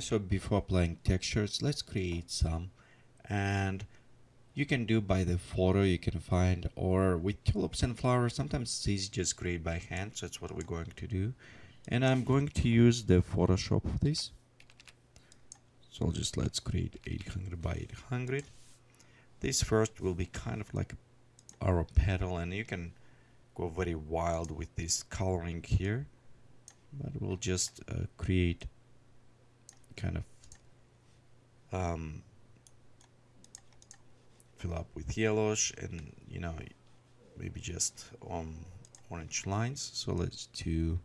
so before applying textures, let's create some. And you can do by the photo you can find, or with tulips and flowers, sometimes it's just create by hand. So that's what we're going to do. And I'm going to use the Photoshop for this. So let's create 800 by 800. This first will be kind of like our petal, and you can go very wild with this coloring here, but we'll just create kind of fill up with yellowish and maybe just orange lines. So let's do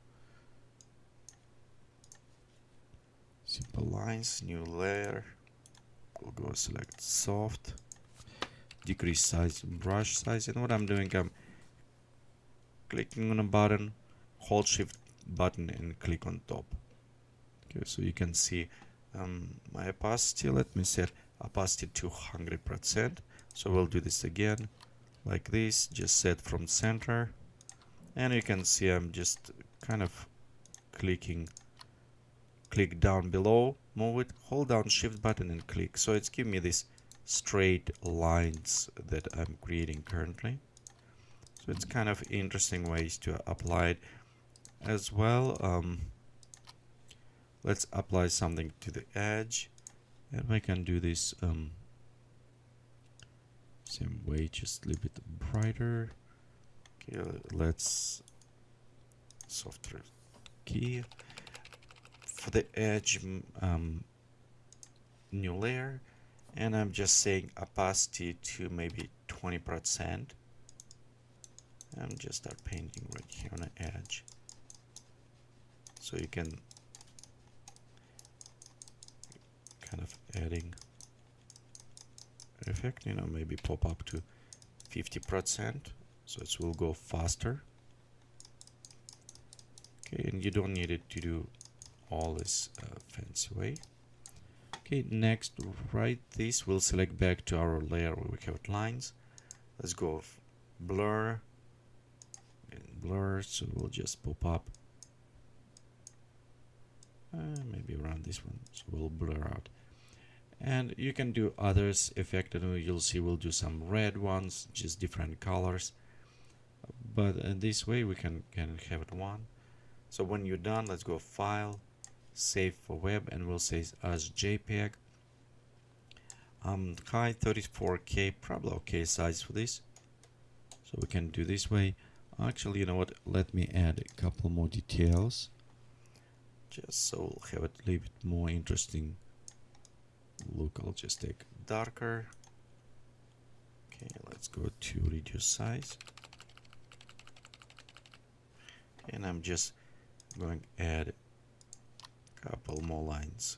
simple lines, new layer. We'll go select soft, decrease size, brush size, and what I'm doing, I'm clicking on a button, hold shift button and click on top. Okay, so you can see my opacity. Let me set opacity to 100%. So we'll do this again like this, just set from center, and you can see I'm just kind of click down below, move it, hold down shift button and click. So it's giving me these straight lines that I'm creating currently. So it's kind of interesting ways to apply it as well. Let's apply something to the edge, and we can do this same way, just a little bit brighter. Okay, let's software key for the edge, new layer, and I'm just saying opacity to maybe 20%. and just start painting right here on the edge, so you can kind of adding effect, maybe pop up to 50%, so it will go faster. Okay, and you don't need it to do all this fancy way. Okay, next, right, this we'll select back to our layer where we have lines. Let's go blur and blur, so we'll just pop up maybe around this one, so we'll blur out. And you can do others effect, and you'll see we'll do some red ones, just different colors, but this way we can have it one. So when you're done, let's go file, save for web, and we'll save as JPEG. High 34K, probably okay size for this, so we can do this way. Actually, you know what, let me add a couple more details just so we'll have it a little bit more interesting look. I'll just take darker. Okay, let's go to reduce size, and I'm just going to add a couple more lines.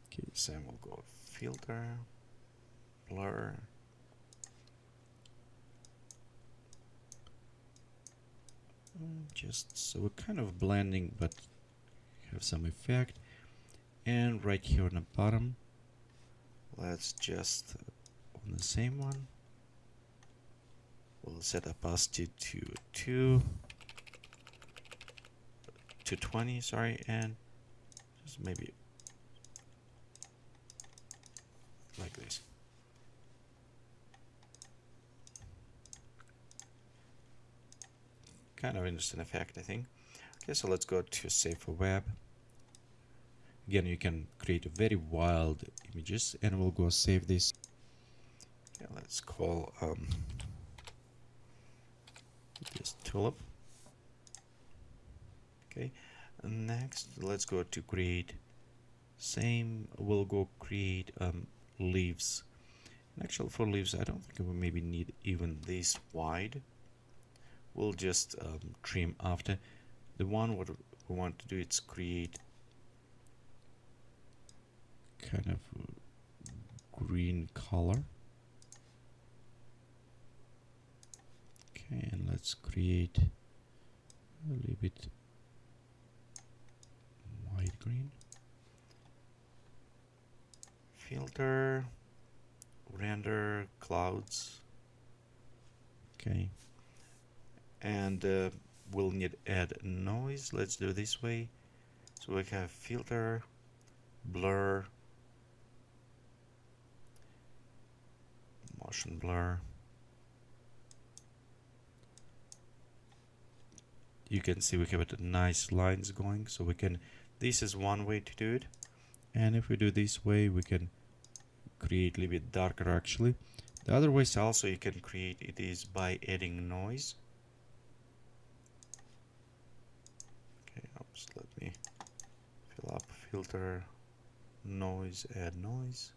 Okay, same, we'll go filter, blur, just so we're kind of blending but have some effect. And right here on the bottom, let's just on the same one, we'll set opacity to 20, sorry, and just maybe like this. Kind of interesting effect, I think. Okay, so let's go to save for web. Again, you can create very wild images, and we'll go save this. Okay, let's call this Tulip. Okay, and next let's go to create same. We'll go create leaves. And actually, for leaves, I don't think we maybe need even this wide. We'll just trim after. The one what we want to do is create kind of green color. Okay, and let's create a little bit white green. filter, render clouds. Okay, and we'll need add noise. Let's do this way. So we have filter, blur, motion blur. You can see we have nice lines going, so we can, this is one way to do it. And if we do this way, we can create a little bit darker actually. The other ways also you can create it is by adding noise. Okay, oops, let me fill up filter, noise, add noise.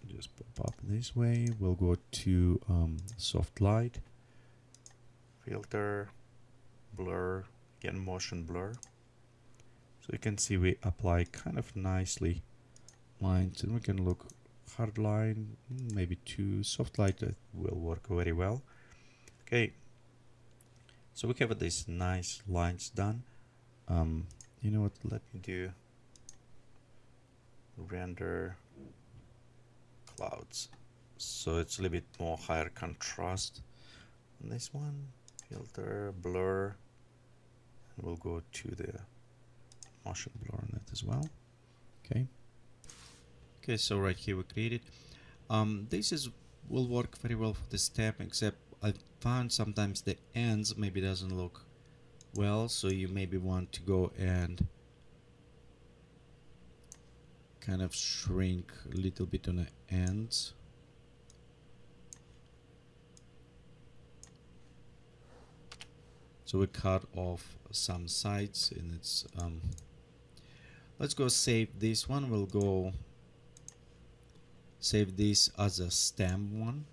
Just pop up this way. We'll go to soft light, filter, blur, again motion blur. So you can see we apply kind of nicely lines, and we can look hard line, maybe two soft light that will work very well. Okay, so we have these nice lines done. You know what, let me do render clouds, so it's a little bit more higher contrast on this one. Filter, blur, and we'll go to the motion blur on it as well. Okay, so right here we created. This will work very well for this step, except I found sometimes the ends maybe doesn't look well, so you maybe want to go and kind of shrink a little bit on the ends. So we cut off some sides, and it's let's go save this one. We'll go save this as a stem one.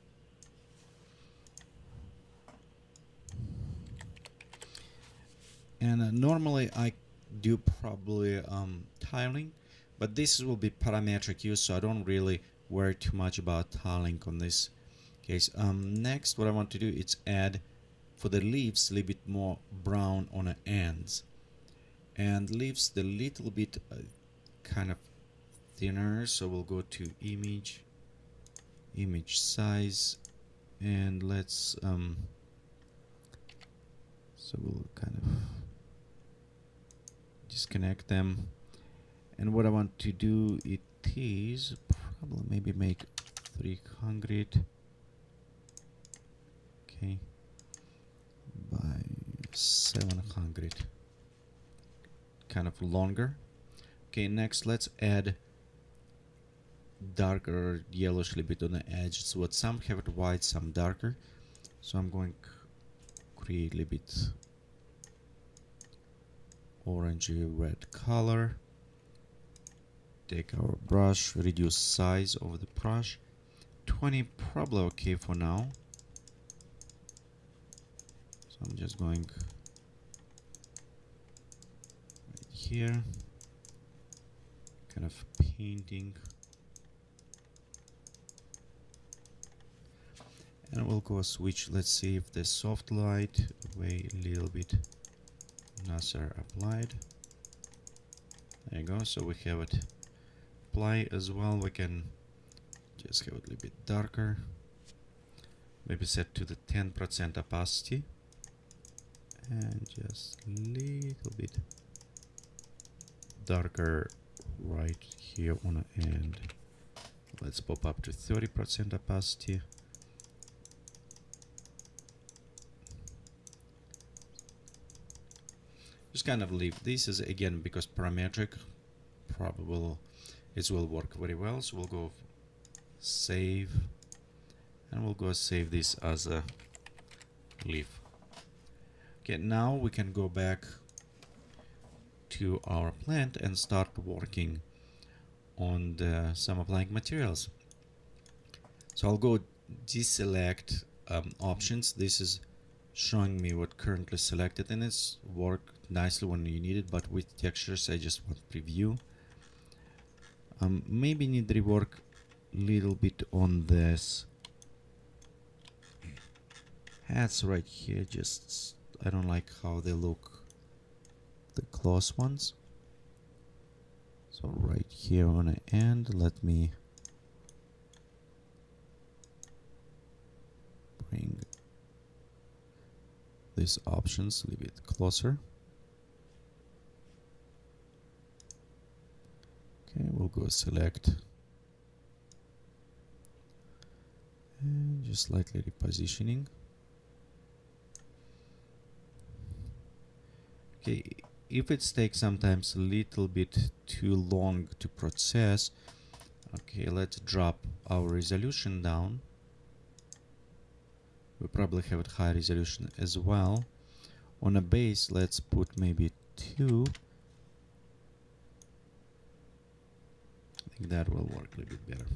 And normally I do probably tiling, but this will be parametric use, so I don't really worry too much about tiling on this case. Next, what I want to do is add for the leaves a little bit more brown on the ends, and leaves the little bit kind of thinner. So we'll go to image size, and let's so we'll kind of disconnect them. And what I want to do it is probably maybe make 300 okay by 700, kind of longer. Okay, next let's add darker yellowish little bit on the edge. So what, some have it white, some darker, so I'm going to create a little bit orangey red color. Take our brush, reduce size of the brush, 20 probably okay for now. So I'm just going right here, kind of painting, and we'll go switch. Let's see if the soft light way a little bit nicer applied. There you go. So we have it apply as well. We can just have it a little bit darker, maybe set to the 10% opacity, and just a little bit darker right here on the end. Let's pop up to 30% opacity. Just kind of leave this as, again, because parametric, probably it will work very well. So we'll go save, and we'll go save this as a leaf. Okay, now we can go back to our plant and start working on some applying materials. So I'll go deselect options. This is showing me what currently selected, and it's work nicely when you need it, but with textures I just want preview. Maybe need rework a little bit on this hats right here. Just I don't like how they look, the close ones. So right here on the end, let me bring these options a little bit closer. Okay, we'll go select and just slightly repositioning. Okay, if it takes sometimes a little bit too long to process, okay, let's drop our resolution down. We probably have it high resolution as well. On a base, let's put maybe 2. I think that will work a little bit better.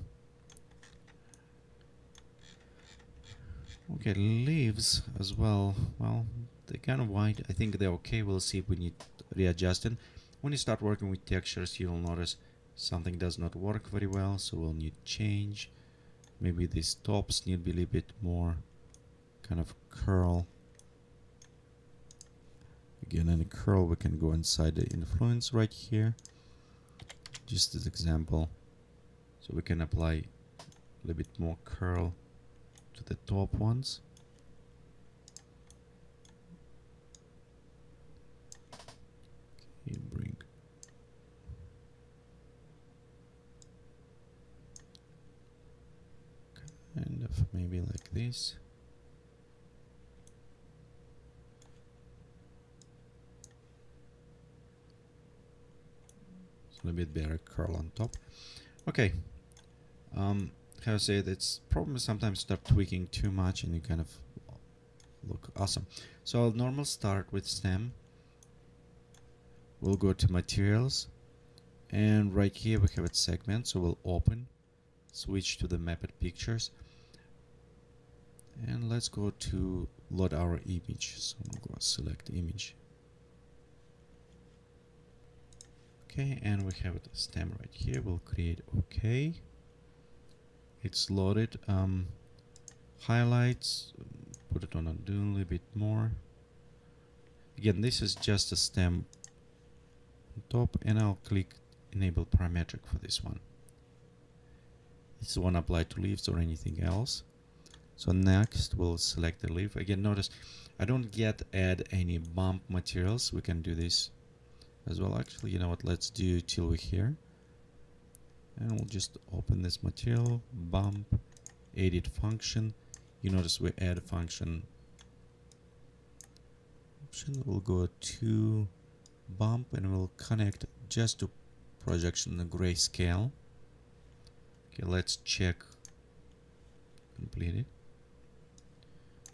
Okay, leaves as well. Well, they're kind of wide. I think they're okay. We'll see if we need readjusting. When you start working with textures, you'll notice something does not work very well, so we'll need change. Maybe these tops need to be a little bit more kind of curl. Again, in a curl, we can go inside the influence right here, just as example. So we can apply a little bit more curl to the top ones. Okay, bring kind of maybe like this. A little bit better curl on top. Okay. How I say it, it's probably sometimes start tweaking too much and you kind of look awesome. So I'll normal start with stem. We'll go to materials and right here we have a segment, so we'll open, switch to the mapped pictures, and let's go to load our image. So we'll go select image. Okay, and we have the stem right here. We'll create OK. It's loaded. Highlights, put it on undo a little bit more. Again, this is just a stem on top, and I'll click enable parametric for this one. This won't apply to leaves or anything else. So next we'll select the leaf. Again, notice I don't yet add any bump materials. We can do this as well. Actually, you know what, let's do till we're here, and we'll just open this material, bump, edit function. You notice we add a function option. We'll go to bump and we'll connect just to projection the grayscale. Okay, let's check completed.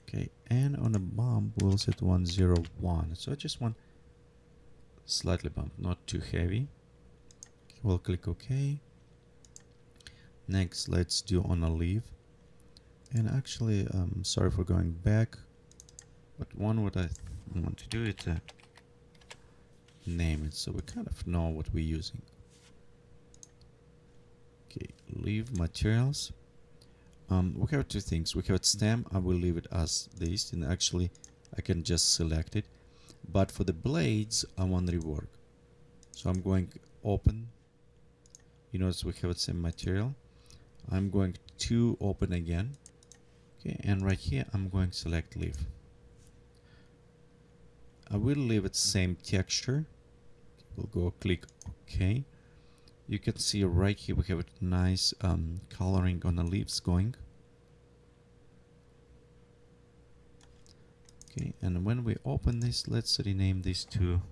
Okay, and on a bump we'll set 101. So I just want slightly bump, not too heavy. Okay, we'll click OK. Next, let's do on a leaf. And actually, sorry for going back, but what I want to do is name it so we kind of know what we're using. Okay, leaf materials. We have two things. We have stem. I will leave it as this, and actually I can just select it. But for the blades, I want rework. So I'm going open. You notice we have the same material. I'm going to open again. Okay, and right here I'm going to select leaf. I will leave it same texture. We'll go click OK. You can see right here we have a nice coloring on the leaves going. Okay, and when we open this, let's rename this to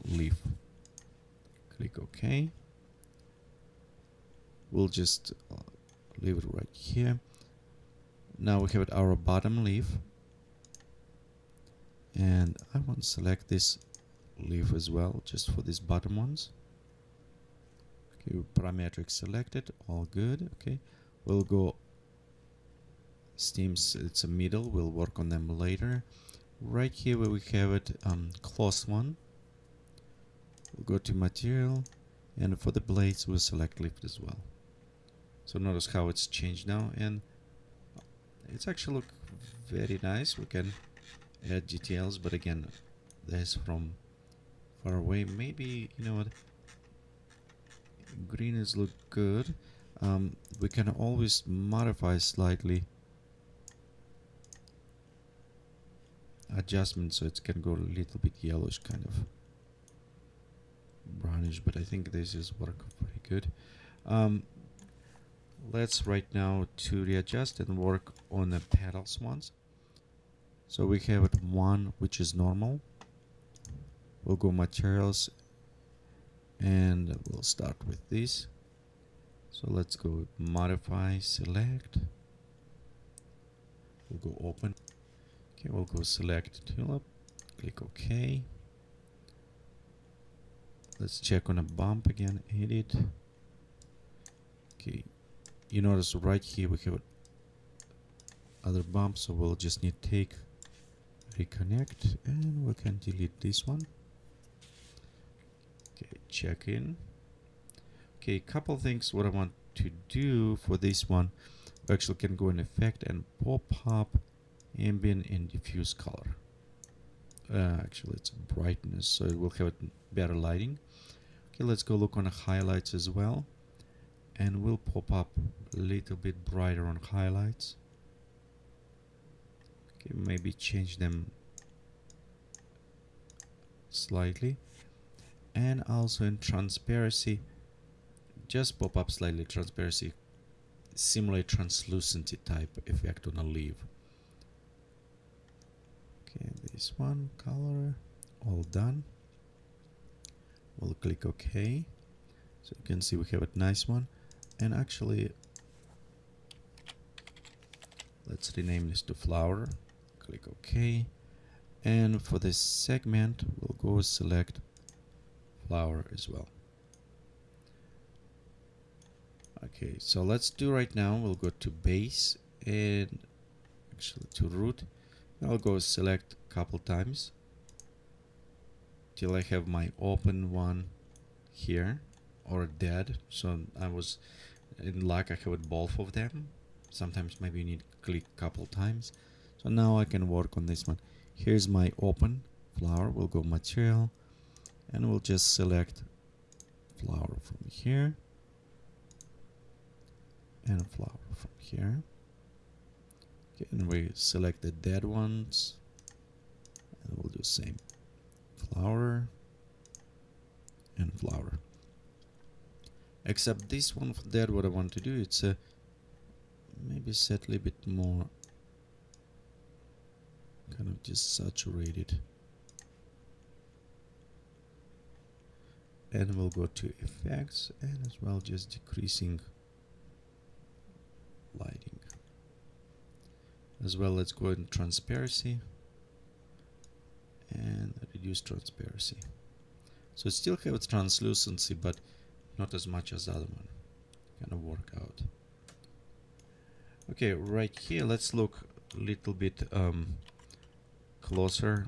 leaf. Click OK. We'll just leave it right here. Now we have our bottom leaf, and I want to select this leaf as well, just for these bottom ones. Okay, parametric selected, all good. Okay, we'll go steams, it's a middle, we'll work on them later. Right here where we have it, close one, we'll go to material, and for the blades we'll select lift as well. So notice how it's changed now, and it's actually look very nice. We can add details, but again, that's from far away. Maybe, you know what, green is look good. We can always modify slightly adjustment so it can go a little bit yellowish, kind of brownish, but I think this is work pretty good. Let's right now to readjust and work on the petals ones. So we have it one which is normal. We'll go materials and we'll start with this. So let's go modify, select. We'll go open. Okay, we'll go select Tulip, click OK. Let's check on a bump again, edit. Okay, you notice right here we have other bumps, so we'll just need take, reconnect, and we can delete this one. Okay, check in. Okay, couple things what I want to do for this one. We actually can go in effect and pop up ambient and diffuse color. Actually it's brightness, so it will have better lighting. Okay, let's go look on the highlights as well, and we'll pop up a little bit brighter on highlights. Okay, maybe change them slightly, and also in transparency just pop up slightly transparency, simulate translucency type effect on a leaf. Okay, this one color all done. We'll click OK. So you can see we have a nice one. And actually, let's rename this to flower. Click OK. And for this segment, we'll go select flower as well. Okay, so let's do right now, we'll go to base and actually to root. I'll go select a couple times till I have my open one here or dead. So I was in luck, I have both of them. Sometimes maybe you need to click a couple times. So now I can work on this one. Here's my open flower. We'll go material and we'll just select flower from here and flower from here. Okay, and we select the dead ones and we'll do same flower and flower. Except this one for dead, what I want to do, it's maybe set a little bit more kind of just saturated, and we'll go to effects and as well just decreasing lighting as well. Let's go in transparency and reduce transparency, so it still have translucency but not as much as the other one. Kind of work out. Okay, right here let's look a little bit closer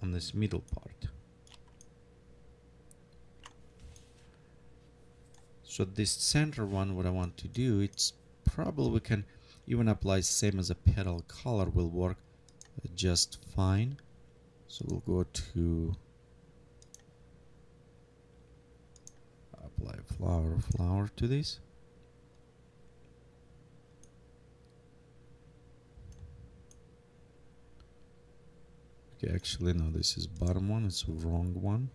on this middle part. So this center one, what I want to do, it's probably we can even apply same as a petal color, will work just fine. So we'll go to apply flower to this. Okay, actually no, this is bottom one, it's the wrong one.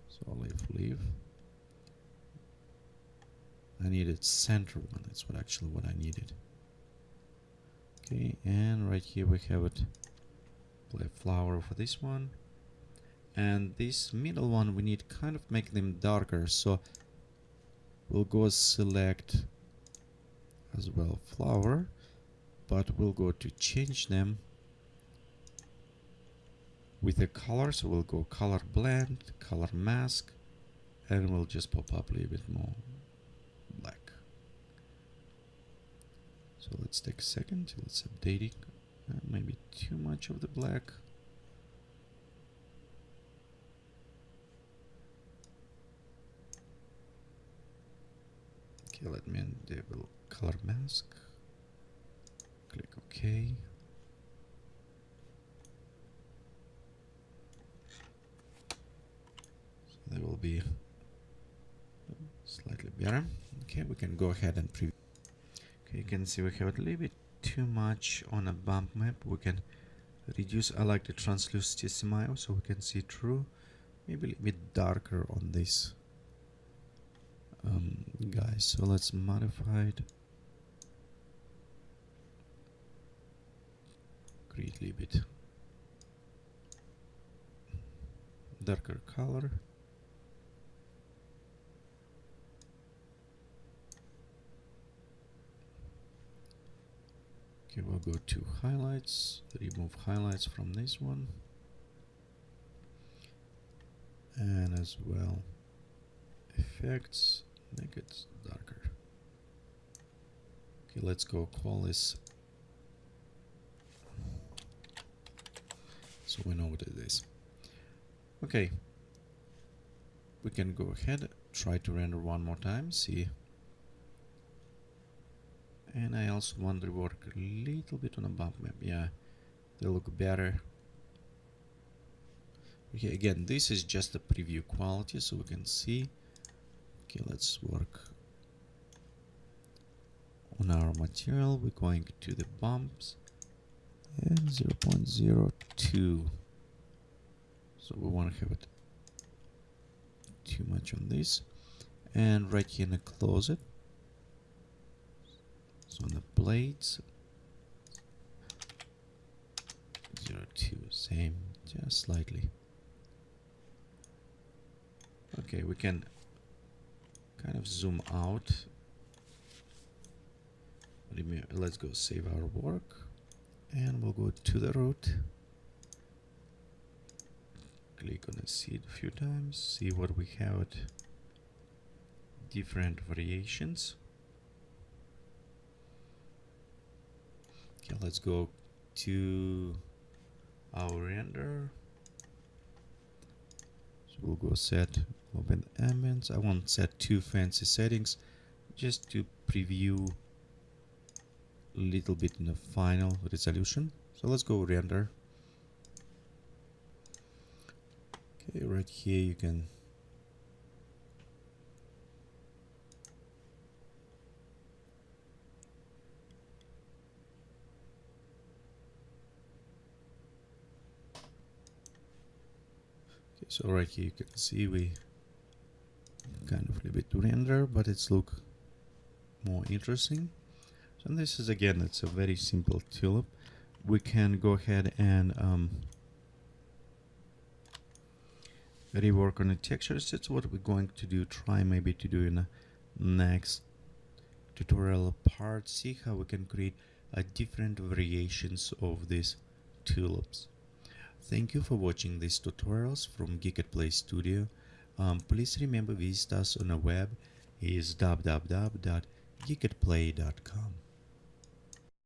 So I'll leave. I needed center one, that's what actually what I needed. Okay, and right here we have it, apply flower for this one. And this middle one, we need kind of make them darker, so we'll go select as well flower, but we'll go to change them with the color. So we'll go color blend, color mask, and we'll just pop up a little bit more black. So let's take a second till it's updating. Maybe too much of the black. Okay, let me enable color mask. Click OK. be slightly better. Okay, we can go ahead and preview. Okay, you can see we have a little bit too much on a bump map. We can reduce. I like the translucity smile so we can see through. Maybe a little bit darker on this guys. So let's modify it. Create a little bit darker color. Okay, we'll go to highlights, remove highlights from this one, and as well effects, make it darker. Okay, let's go call this so we know what it is. Okay, we can go ahead, try to render one more time, see. And I also want to work a little bit on a bump map. Yeah, they look better. Okay, again, this is just the preview quality, so we can see. Okay, let's work on our material. We're going to the bumps and 0.02. So we want to have it too much on this. And right here in the closet. So on the blades, 0.2, same, just slightly. Okay, we can kind of zoom out. Let's go save our work, and we'll go to the root. Click on the seed a few times, see what we have. Different variations. Okay, let's go to our render. So we'll go set open ambience. I won't set too fancy settings, just to preview a little bit in the final resolution. So let's go render. Okay, right here you can so right here you can see we kind of a bit render, but it's look more interesting. So this is, again, it's a very simple tulip. We can go ahead and rework on the textures. That's what we're going to do. Try maybe to do in the next tutorial part. See how we can create different variations of these tulips. Thank you for watching these tutorials from Geekatplay Studio. Please remember, visit us on the web is www.geekatplay.com.